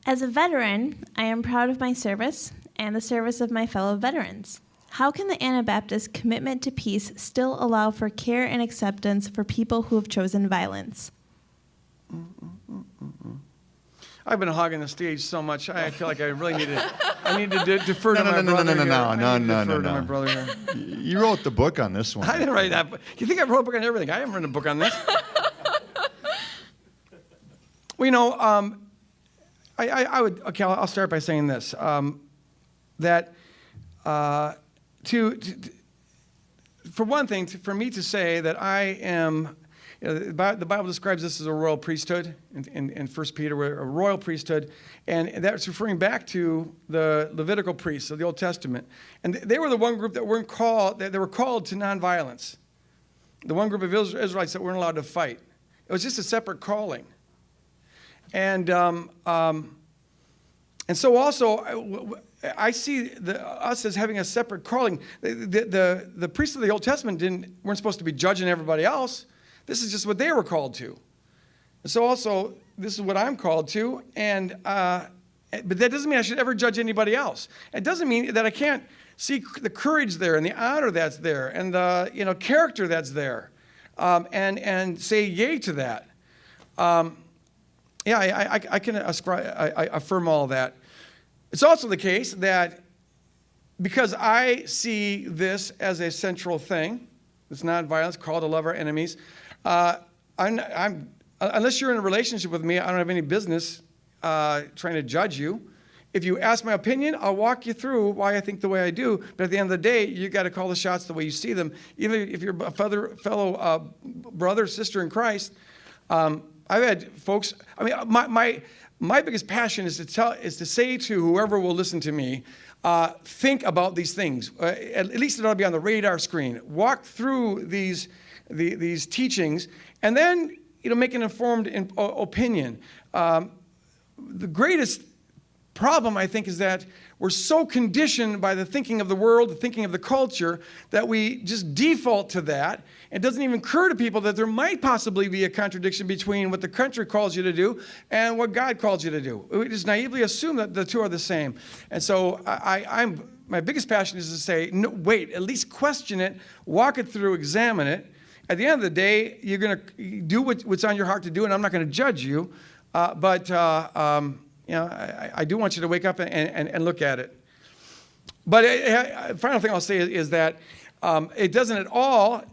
As a veteran, I am proud of my service and the service of my fellow veterans. How can the Anabaptist commitment to peace still allow for care and acceptance for people who have chosen violence? I've been hogging the stage so much. I feel like I really need to defer to my brother. No. My brother here. You wrote the book on this one. I didn't write that. You think I wrote a book on everything? I haven't written a book on this. Well, you know, I'll start by saying this, that for one thing, for me to say that I am, the Bible describes this as a royal priesthood in 1 Peter, we're a royal priesthood, and that's referring back to the Levitical priests of the Old Testament. And they were the one group that weren't called, they were called to nonviolence. The one group of Israelites that weren't allowed to fight. It was just a separate calling. And so also, I see us as having a separate calling. The priests of the Old Testament weren't supposed to be judging everybody else. This is just what they were called to. And so also, this is what I'm called to. But that doesn't mean I should ever judge anybody else. It doesn't mean that I can't see the courage there and the honor that's there and the character that's there, and say yay to that. I can affirm all that. It's also the case that because I see this as a central thing, this nonviolence, call to love our enemies, unless you're in a relationship with me, I don't have any business trying to judge you. If you ask my opinion, I'll walk you through why I think the way I do. But at the end of the day, you got to call the shots the way you see them. Even if you're a fellow brother, sister in Christ. I've had folks. I mean, my biggest passion is to say to whoever will listen to me, think about these things. At least it ought to be on the radar screen. Walk through these teachings, and then make an informed opinion. The greatest problem, I think, is that we're so conditioned by the thinking of the world, the thinking of the culture, that we just default to that. It doesn't even occur to people that there might possibly be a contradiction between what the country calls you to do and what God calls you to do. We just naively assume that the two are the same. And so my biggest passion is to say, no, wait, at least question it, walk it through, examine it. At the end of the day, you're going to do what's on your heart to do, and I'm not going to judge you. But I do want you to wake up and look at it. But final thing I'll say is that it doesn't at all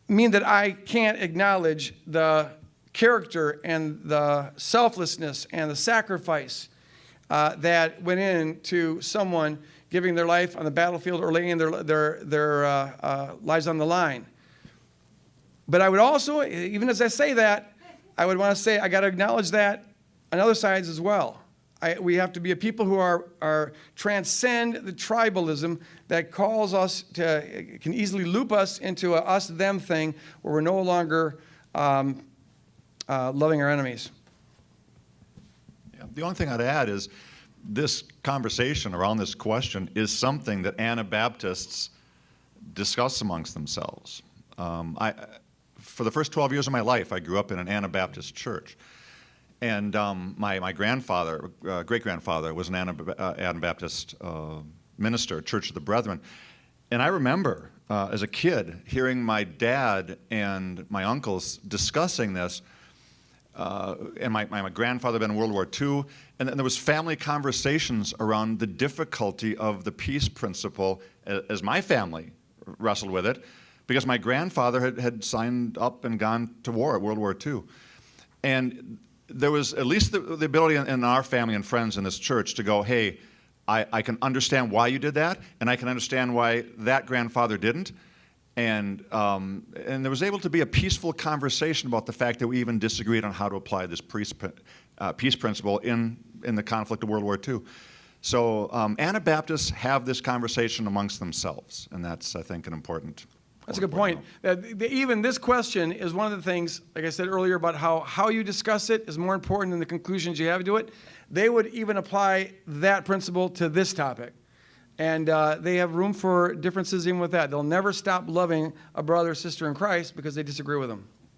mean that I can't acknowledge the character and the selflessness and the sacrifice that went into someone giving their life on the battlefield or laying their lives on the line. But I would also, even as I say that, I would want to say I got to acknowledge that on other sides as well. We have to be a people who are transcend the tribalism that calls us can easily loop us into a us-them thing where we're no longer loving our enemies. Yeah. The only thing I'd add is this conversation around this question is something that Anabaptists discuss amongst themselves. For the first 12 years of my life, I grew up in an Anabaptist church. And my grandfather, great-grandfather, was an Anabaptist minister, Church of the Brethren. And I remember, as a kid, hearing my dad and my uncles discussing this. And my grandfather had been in World War II. And then there was family conversations around the difficulty of the peace principle as my family wrestled with it, because my grandfather had signed up and gone to war at World War II. And there was at least the ability in our family and friends in this church to go, hey, I can understand why you did that, and I can understand why that grandfather didn't. And there was able to be a peaceful conversation about the fact that we even disagreed on how to apply this peace principle in the conflict of World War II. So Anabaptists have this conversation amongst themselves, and that's, I think, an important. That's a good point. Even this question is one of the things, like I said earlier, about how you discuss it is more important than the conclusions you have to it. They would even apply that principle to this topic. And they have room for differences even with that. They'll never stop loving a brother or sister in Christ because they disagree with them.